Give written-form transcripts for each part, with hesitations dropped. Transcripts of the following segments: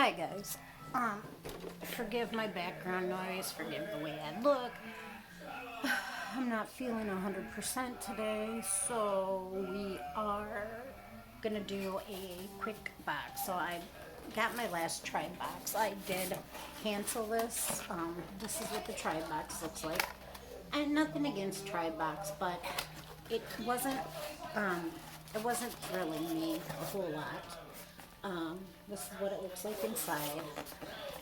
Hi guys. Forgive my background noise, forgive the way I look. I'm not feeling 100% today, so we are gonna do a quick box. So I got my last Tribe box. I did cancel this. This is what the Tribe box looks like. And nothing against Tribe box, but it wasn't thrilling me a whole lot. This is what it looks like inside.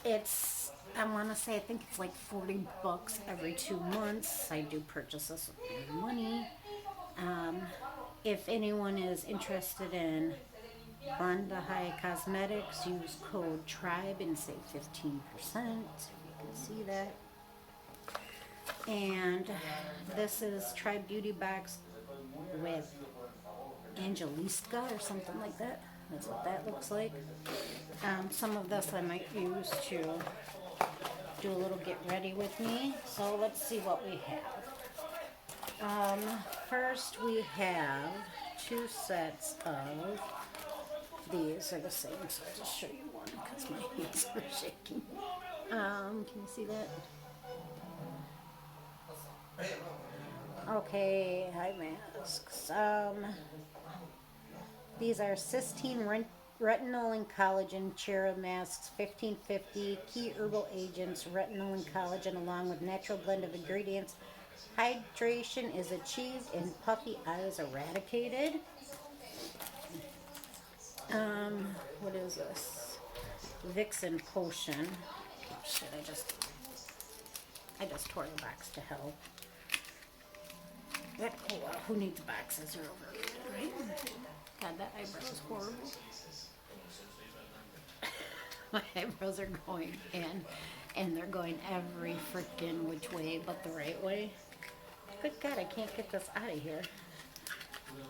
It's, I want to say, I think it's like 40 bucks every 2 months. I do purchase this with my money. If anyone is interested in Banda High Cosmetics, use code TRIBE and save 15%. You can see that. And this is Tribe Beauty Box with Angelista or something like that. That's what that looks like. Some of this I might use to do a little get ready with me. So let's see what we have. First we have 2 sets of these. Are the same, so I'll just show you one because my hands are shaking. Can you see that? Okay, eye masks. These are cysteine, retinol, and collagen cherub masks, 1550, key herbal agents, retinol and collagen, along with natural blend of ingredients. Hydration is achieved and puffy eyes eradicated. What is this? Vixen potion. Oh, shit, I just tore the box to hell. Who needs boxes? They're overrated, right? God, that eyebrow is horrible. My eyebrows are going in, and they're going every freaking which way but the right way. Good God, I can't get this out of here.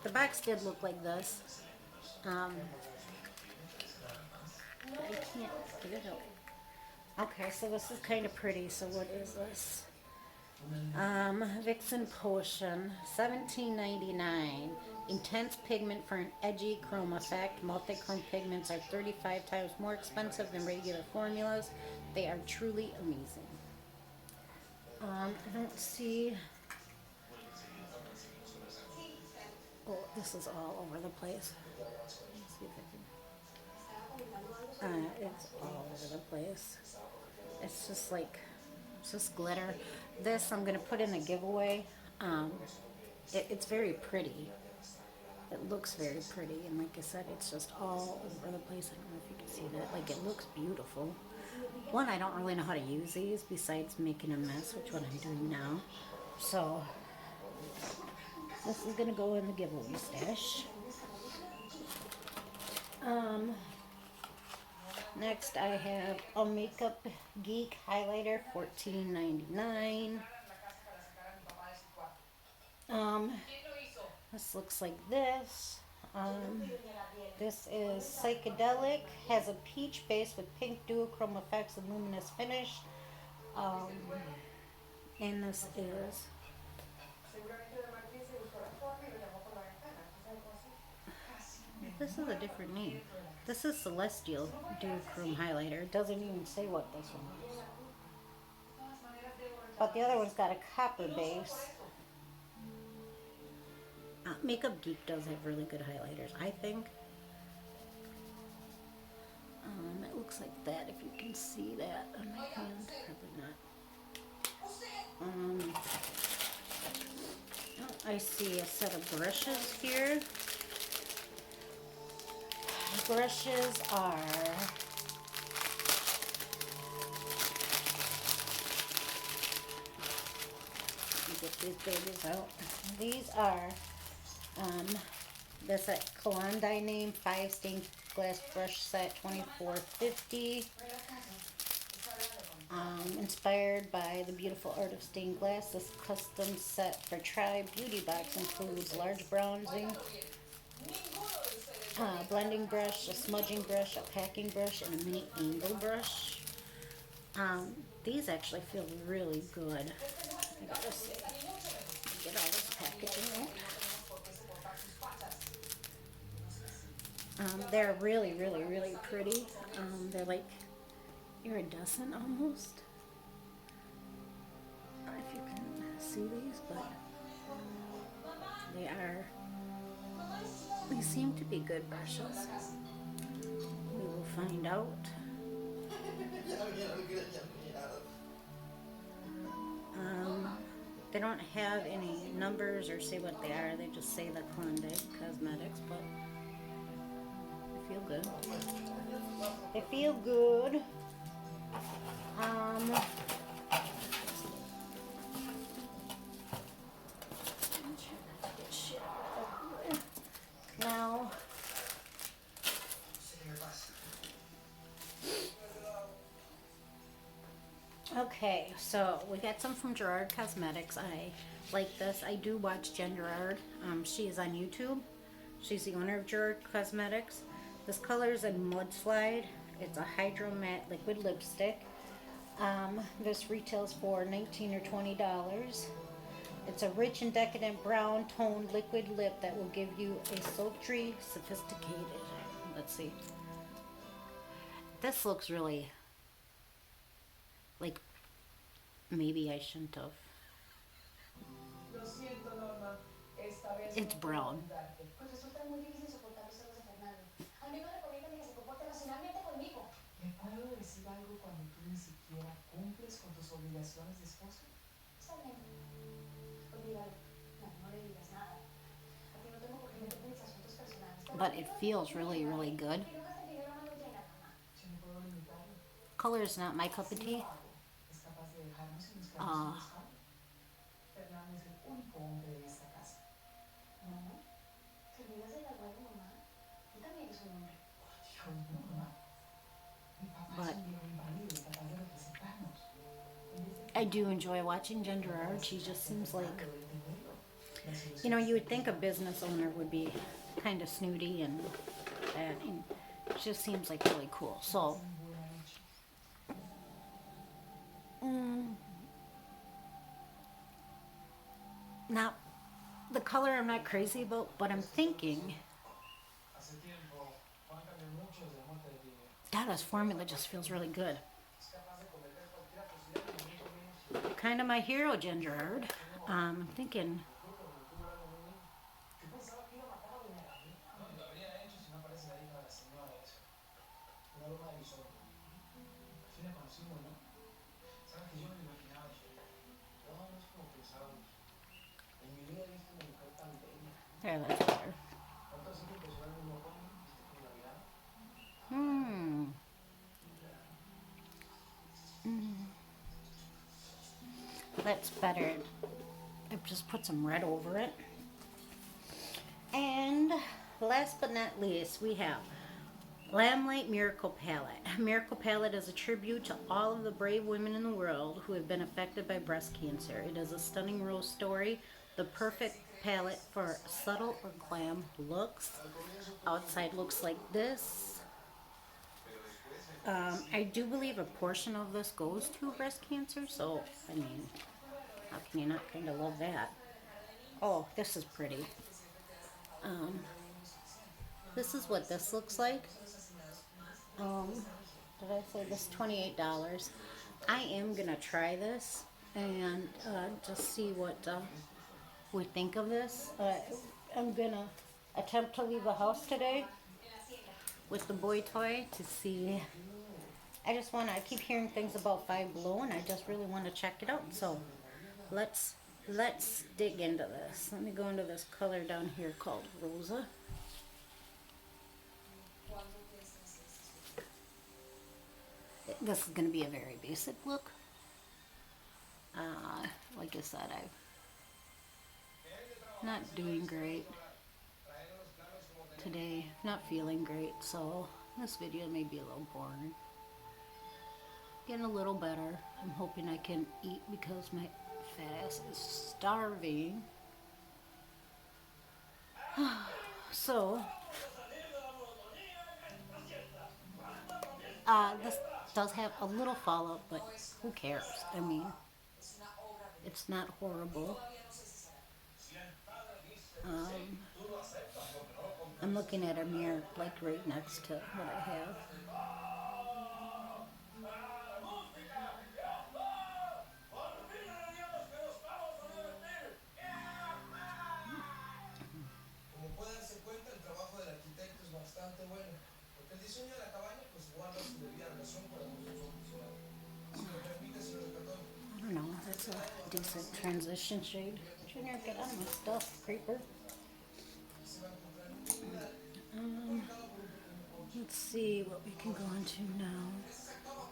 The box did look like this. But I can't get it out. Okay, so this is kind of pretty. So what is this? Vixen Potion, $17.99. Intense pigment for an edgy chrome effect. Multi-chrome pigments are 35 times more expensive than regular formulas. They are truly amazing. I don't see... Oh, this is all over the place. Let's see if I can... it's all over the place. It's just like... It's just glitter. This I'm going to put in the giveaway. It's very pretty. It looks very pretty, and like I said, it's just all over the place. I don't know if you can see that. Like, it looks beautiful. One, I don't really know how to use these besides making a mess, which what I'm doing now. So this is going to go in the giveaway stash. Next I have a Makeup Geek highlighter, $14.99. This looks like this. This is psychedelic, has a peach base with pink duochrome effects and luminous finish. And this is a different name. This is Celestial Duochrome Highlighter. It doesn't even say what this one is. But the other one's got a copper base. Makeup Geek does have really good highlighters, I think. It looks like that, if you can see that on my hand. Probably not. I see a set of brushes here. Brushes are get these babies out. These are that's a Kalandi name 5 stained glass brush set, $24.50. Inspired by the beautiful art of stained glass, this custom set for Tribe Beauty Box includes large bronzing, blending brush, a smudging brush, a packing brush, and a mini angle brush. These actually feel really good. I gotta say, get all this packaging out. They're really, really, really pretty. They're like iridescent almost. I don't know if you can see these, but they are, they seem to be good brushes. We will find out. Um, they don't have any numbers or say what they are. They just say the Klondike Cosmetics, but they feel good. They feel good. I'm trying not to get shit everywhere. Now, okay, so we got some from Gerard Cosmetics. I like this. I do watch Jen Gerard. She is on YouTube. She's the owner of Gerard Cosmetics. This color is in Mudslide. It's a Hydro Matte liquid lipstick. This retails for $19 or $20. It's a rich and decadent brown toned liquid lip that will give you a sultry, sophisticated. Let's see. This looks really like maybe I shouldn't have. It's brown. ¿Le puedo decir algo cuando tú ni siquiera cumples con tus obligaciones de esposo? Está bien. Olvídalo. No, no le digas nada. A ti no tengo por qué meterme en mis asuntos personales. But it feels really, really good. Que no gaste el dinero a mano llena, mamá. Si no puedo limitarlo. Color is not my cup of tea. Es capaz de dejarnos en los clavos. Fernando es el único hombre de esta casa. No. Te olvidas de la algo, mamá. Tú también eres un hombre. Por Dios, no, mamá. But I do enjoy watching Jen Gerard. She just seems like, you know, you would think a business owner would be kind of snooty and that, and it just seems like really cool. So, now the color I'm not crazy about, but I'm thinking, God, this formula just feels really good. Kind of my hero, Jen Gerard. I'm thinking. There, that's better. That's better. I've just put some red over it. And last but not least, we have Lamplight Miracle Palette. Miracle Palette is a tribute to all of the brave women in the world who have been affected by breast cancer. It is a stunning rose story, the perfect palette for subtle or glam looks. Outside looks like this. I do believe a portion of this goes to breast cancer, so, I mean, how can you not kind of love that? Oh, this is pretty. This is what this looks like. Did I say this? $28. I am gonna try this and just see what we think of this. I'm gonna attempt to leave the house today with the boy toy to see. I keep hearing things about Five Below, and I just really want to check it out. So let's dig into this. Let me go into this color down here called Rosa. This is going to be a very basic look. Like I said, I'm not doing great today, not feeling great, so this video may be a little boring. Getting a little better. I'm hoping I can eat because my fat ass is starving. So, this does have a little fallout, but who cares? I mean, it's not horrible. I'm looking at a mirror like right next to what I have. Como puede darse cuenta, el trabajo del arquitecto es bastante bueno, porque el diseño de la cabaña pues guarda su debida relación con la construcción funcional. Si me permite, señor Catón. I don't know, that's a decent transition shade. Junior, get out of my stuff, creeper. Se va a encontrar en un mural Um, marcado por un pequeño porche. let's see what we can go into now.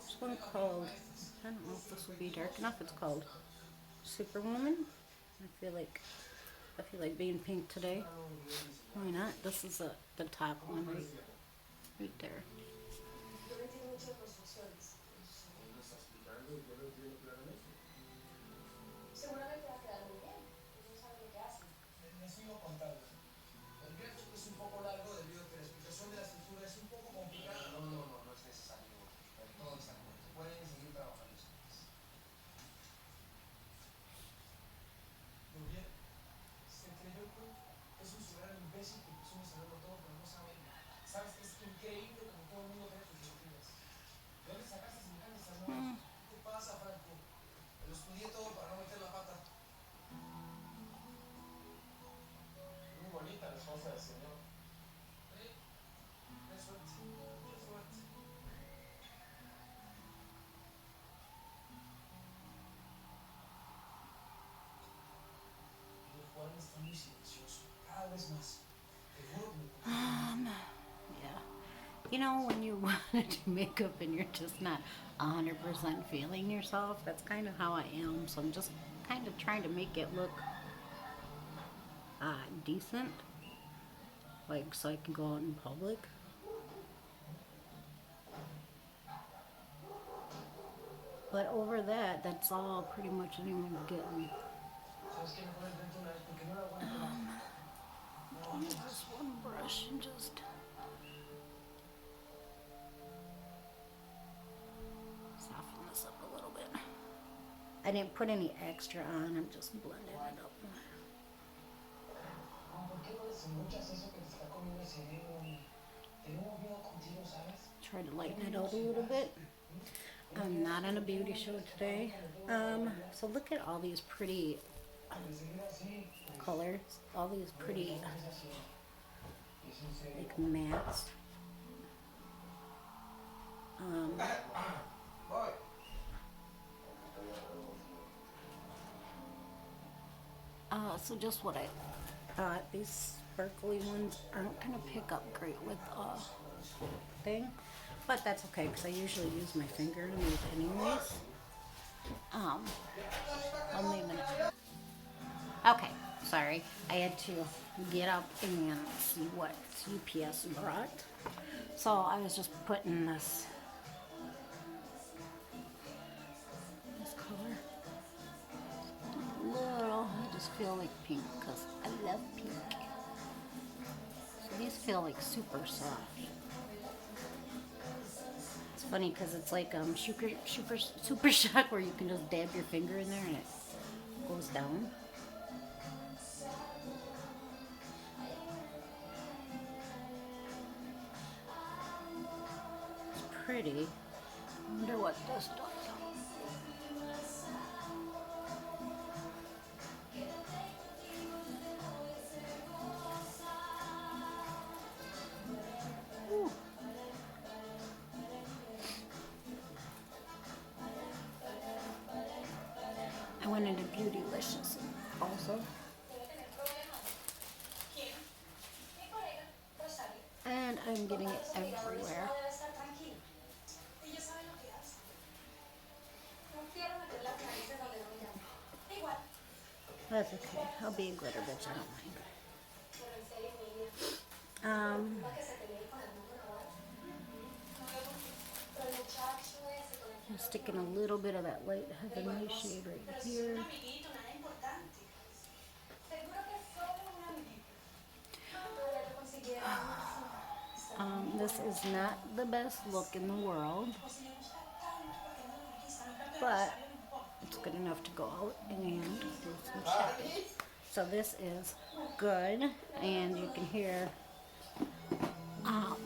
There's one called, I don't know if this will be dark enough, it's called Superwoman. I feel like being pink today. Why not? This is the top one right there. Yo no entiendo mucho de construcciones. ¿Qué me está explicando? Yo no entiendo claramente. Seguramente va a quedar muy bien. Ellos no saben lo que hacen. Les sigo contando. El viaje es un poco largo debido a que la explicación de la estructura es un poco complicada. No es necesario. Todo está correcto. Pueden seguir trabajando ustedes. Muy bien. Se creyó que es un ciudadano imbécil que presume saberlo todo, pero no sabe nada. Sabes, es increíble como todo el mundo ve tus mentiras. ¿De dónde sacaste semejantes armas? ¿Qué pasa, Franco? Lo estudié todo para no meter la pata. Muy bonita la esposa del señor. Qué suerte, qué suerte. El Juan está muy silencioso, cada vez más. Te juro que me Yeah. You know, when you want to do makeup and you're just not 100% feeling yourself, that's kind of how I am. So I'm just kind of trying to make it look decent, like so I can go out in public. But over that, that's all pretty much anyone's getting. ¿Sabes qué? Mejor invento una vez porque no la aguanto más. No, Use this one brush and just soften this up a little bit. I didn't put any extra on, I'm just blending it up. ¿por qué no desembuchas eso que te está comiendo el cerebro? Tenemos miedo contigo, ¿sabes? Try to lighten it out a little bit. I'm not on a beauty show today. So look at all these pretty colors, all these pretty like mattes. So just what I thought, these sparkly ones aren't gonna pick up great with thing, but that's okay because I usually use my finger to move anyways. Only a minute. Okay, sorry. I had to get up and see what UPS brought. So I was just putting this color. Little, I just feel like pink because I love pink. So these feel like super soft. It's funny because it's like super shock where you can just dab your finger in there and it goes down. It's pretty. I wonder what this does. Ooh. I went into Beautylicious also. And I'm getting it everywhere. That's okay. I'll be a glitter bitch. I don't mind. I'm sticking a little bit of that light heavenly shade right here. This is not the best look in the world, but it's good enough to go out and do some shopping. So this is good, and you can hear um,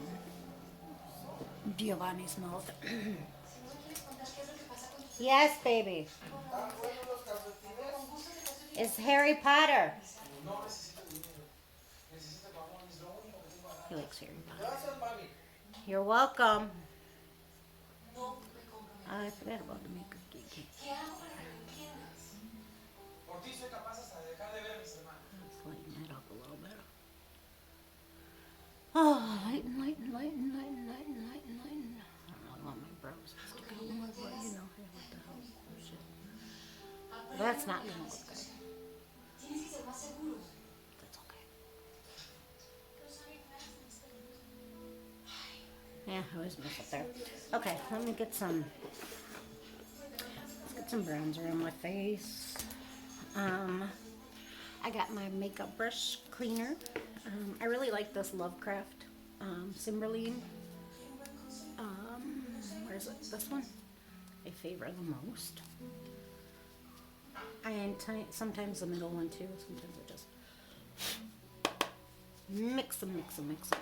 Giovanni's mouth. Si no me quieres contar qué es lo que pasa con tus Yes, baby. con gusto te paso el It's Harry Potter. No necesito dinero. Necesito jamón. Es lo único que tengo a He dar. likes Harry Potter. Gracias, mami. You're welcome. No me comprometo. I forgot about the makeup geek. ¿Qué hago para que lo entiendas? Por ti soy capaz hasta de dejar de ver a mis hermanos. Let's lighten that up a little bit. Oh, lighten, lighten, lighten, lighten, lighten, lighten, lighten. I don't really want my brows to stick out more, but you know, hey, what the hell. Oh, shit. That's not gonna look good. Tienes que ser más seguro. That's okay. Yeah, I always mess up there. Okay, let me get some. Let's get some bronzer on my face. I got my makeup brush cleaner. I really like this Lovecraft Cymberline. Where is it? This one? I favor the most. And sometimes the middle one too. Sometimes I just mix them, mix them, mix them.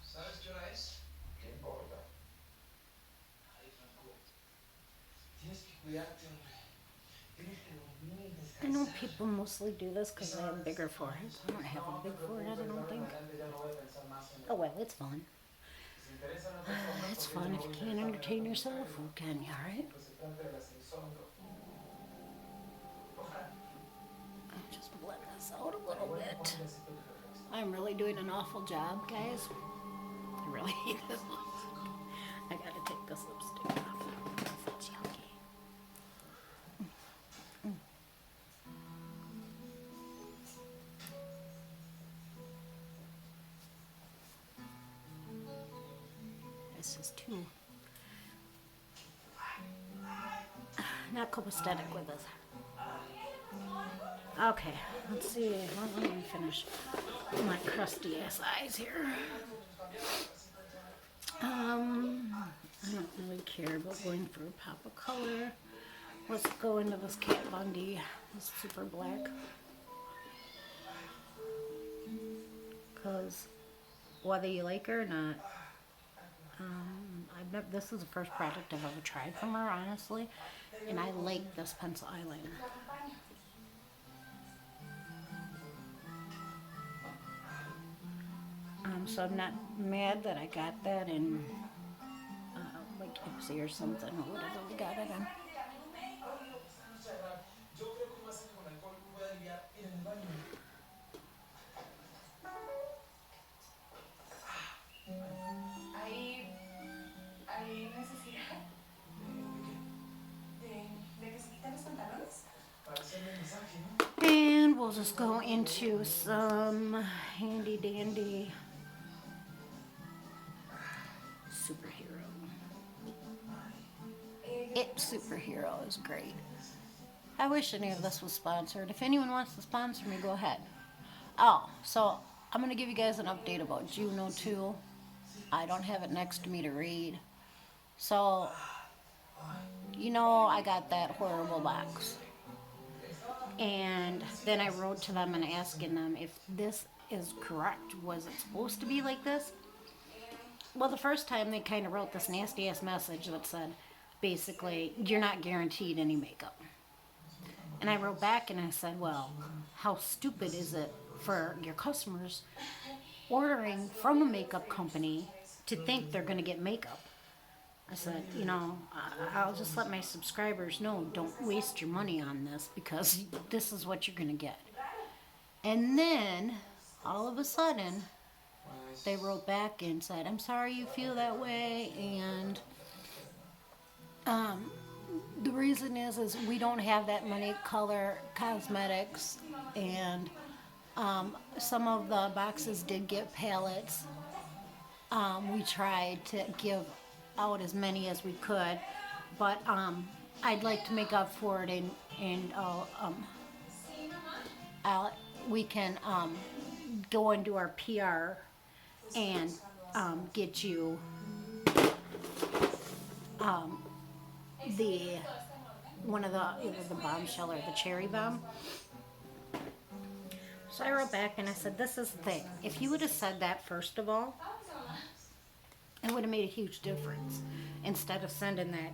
¿Sabes qué hora es? ¿Qué importa? Ay, Franco. Tienes que cuidarte, hombre. Tienes que dormir, I know descansar. people mostly do this because they have bigger foreheads. I don't have a big forehead, I don't think. Oh well, it's fun. It's fun if you can't entertain yourself. Who can you, right? I'll just blend this out a little bit. I'm really doing an awful job, guys. I really hate this lipstick. I gotta take this lipstick off. It's yucky. This is too not copacetic with this. Okay, let's see. Let me finish my crusty ass eyes here. I don't really care about going for a pop of color. Let's go into this Kat Von D, this super black. Because whether you like her or not, this is the first product I've ever tried from her, honestly. And I like this pencil eyeliner. So I'm not mad that I got that in like Ipsy or something or whatever we got it in. Yo creo que un masaje con alcohol puede aliviar. Ir en el baño. ¿Hay necesidad de que se quiten los pantalones? Para hacerme el masaje, ¿no? And we'll just go into some handy dandy superhero. It superhero is great. I wish any of this was sponsored. If anyone wants to sponsor me, go ahead. Oh, so I'm going to give you guys an update about Juno 2. I don't have it next to me to read. So, you know, I got that horrible box. And then I wrote to them and asking them if this is correct. Was it supposed to be like this? Well, the first time they kind of wrote this nasty ass message that said, basically, you're not guaranteed any makeup. And I wrote back and I said, well, how stupid is it for your customers ordering from a makeup company to think they're going to get makeup? I said, you know, I'll just let my subscribers know, don't waste your money on this because this is what you're going to get. And then, all of a sudden, they wrote back and said, I'm sorry you feel that way, and the reason is we don't have that many color cosmetics, and some of the boxes did get palettes. We tried to give out as many as we could, but I'd like to make up for it, and we can go and do our PR and get you the one of the, either the bombshell or the cherry bomb. So I wrote back and I said, this is the thing. If you would have said that first of all, it would have made a huge difference. Instead of sending that,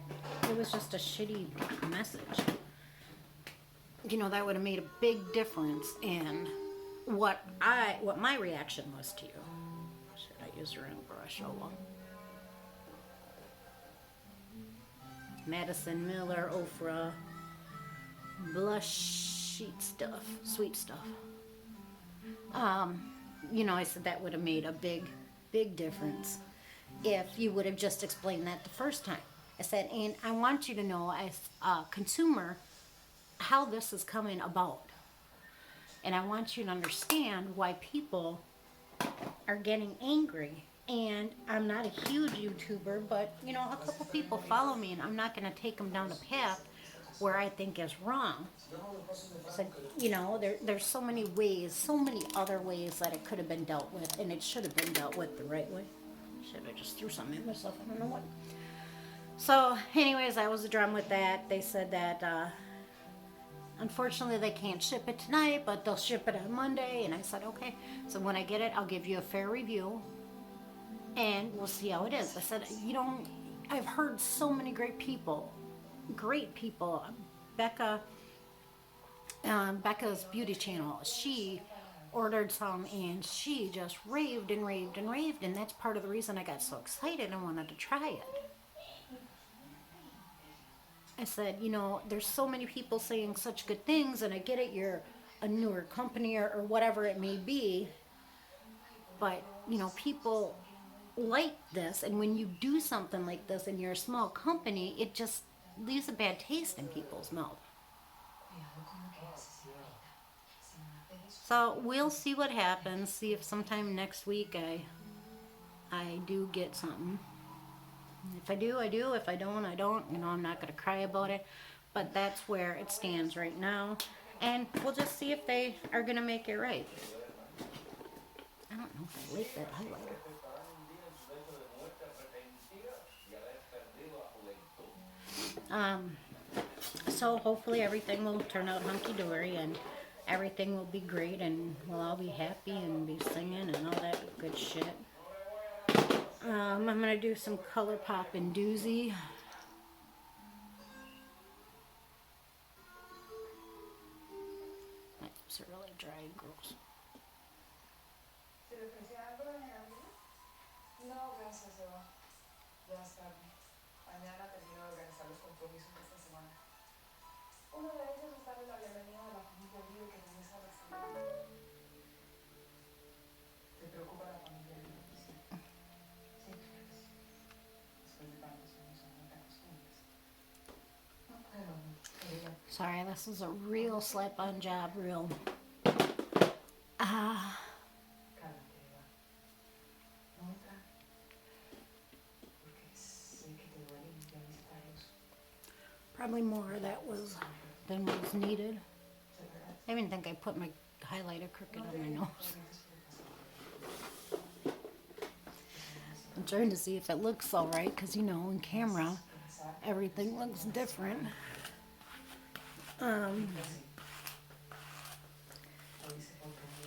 it was just a shitty message. You know, that would have made a big difference in what my reaction was to you. Should I use the wrong brush? Oh well. Madison Miller, Ofra, blush sheet stuff, sweet stuff. You know, I said that would have made a big, big difference if you would have just explained that the first time. I said, and I want you to know as a consumer how this is coming about. And I want you to understand why people are getting angry. And I'm not a huge YouTuber, but you know, a couple people follow me, and I'm not going to take them down a path where I think is wrong. So, you know, there's so many ways, so many other ways that it could have been dealt with, and it should have been dealt with the right way. Should I just threw something at myself? I don't know what. So, anyways, that was the drum with that. They said that unfortunately they can't ship it tonight, but they'll ship it on Monday. And I said, okay. So when I get it, I'll give you a fair review, and we'll see how it is. I said, you know, I've heard so many great people. Becca's beauty channel, she ordered some and she just raved and raved and raved, and that's part of the reason I got so excited and wanted to try it. I said, you know, there's so many people saying such good things, and I get it, you're a newer company or whatever it may be, but you know, people like this, and when you do something like this and you're a small company, it just leaves a bad taste in people's mouth. So we'll see what happens. See if sometime next week I do get something. If I do, I do. If I don't, I don't. You know, I'm not going to cry about it. But that's where it stands right now. And we'll just see if they are going to make it right. I don't know if I like that highlighter. So hopefully everything will turn out hunky-dory and everything will be great and we'll all be happy and be singing and all that good shit. I'm going to do some color pop and doozy. My lips are really dry and gross. No, gracias, Eva. Ya es tarde. Mañana termino de organizar los compromisos de esta semana. Uno de ellos es darle la bienvenida a la familia Río que regresa a Barcelona. ¿Te preocupa la familia Río? Sí. Siempre fue así. Después de tantos años son muy costumbres. No puedo. Sorry, this is a real slap-on job, real. Cálmate, Eva. No entra. Porque sé que te duele ir a visitarlos. Probably more than was needed. I even think I put my highlighter crooked on my nose. I'm trying to see if it looks alright, because you know, in camera, everything looks different.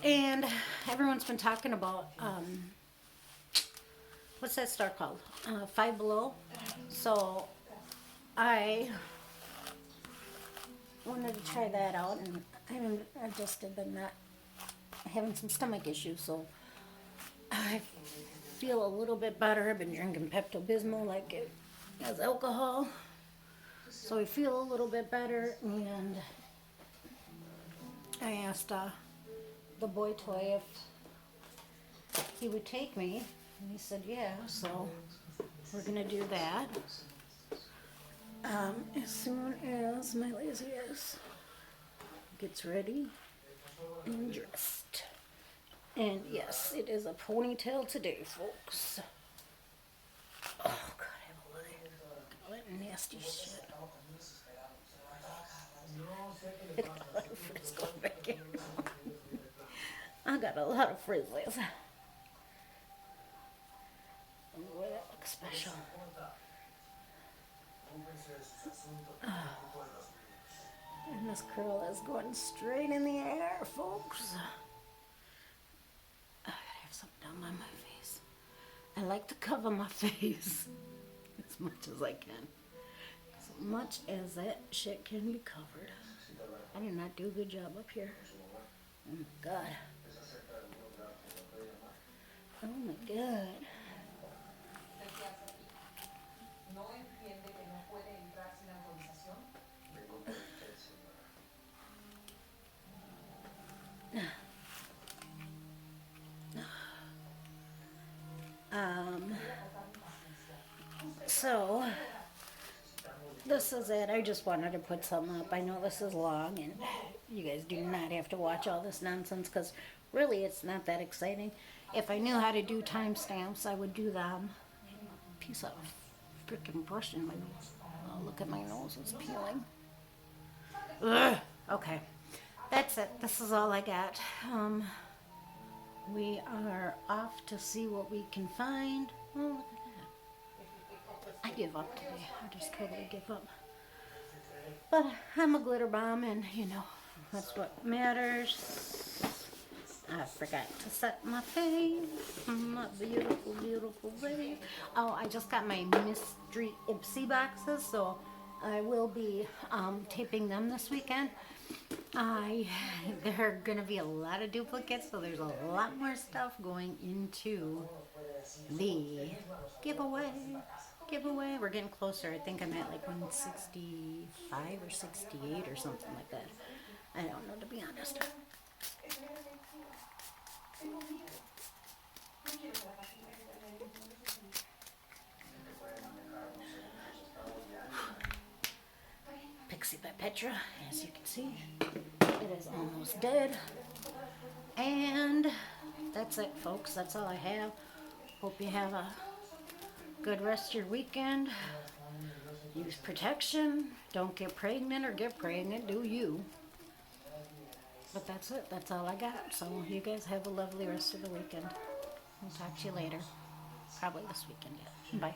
And everyone's been talking about, what's that star called? Five Below. So I wanted to try that out, and I've just been not having some stomach issues, so I feel a little bit better. I've been drinking Pepto-Bismol like it has alcohol, so I feel a little bit better. And I asked the boy toy if he would take me, and he said yeah, so we're gonna do that as soon as my lazy ass gets ready and dressed. And yes, it is a ponytail today, folks. Oh god, I have all that nasty shit. I got a lot of frizz going back here. I got a lot of frizzlies. Boy, that looks special. This curl is going straight in the air, folks. I gotta have something down by my face. I like to cover my face as much as I can. As much as that shit can be covered. I did not do a good job up here. Oh my god. Oh my god. ¿No entiende que no puede entrar sin autorización? Vengo por usted, señora. So this is it. I just wanted to put something up. I know this is long and you guys do not have to watch all this nonsense because really it's not that exciting. If I knew how to do timestamps, I would do them. Piece of freaking brush in my nose. Oh, look at my nose, it's peeling. Ugh. Okay, that's it. This is all I got. We are off to see what we can find. Oh, look at that. I give up today. I just totally give up. But I'm a glitter bomb, and you know, that's what matters. I forgot to set my face. My beautiful, beautiful face. Oh, I just got my mystery Ipsy boxes, so I will be taping them this weekend. There are gonna be a lot of duplicates, so there's a lot more stuff going into the giveaway. We're getting closer. I think I'm at like 165 or 68 or something like that. I don't know, to be honest. Pixie by Petra, as you can see, it is almost dead. And that's it, folks. That's all I have. Hope you have a good rest of your weekend. Use protection. Don't get pregnant or get pregnant. Do you. But that's it. That's all I got. So you guys have a lovely rest of the weekend. I'll talk to you later. Probably this weekend, yeah. Bye.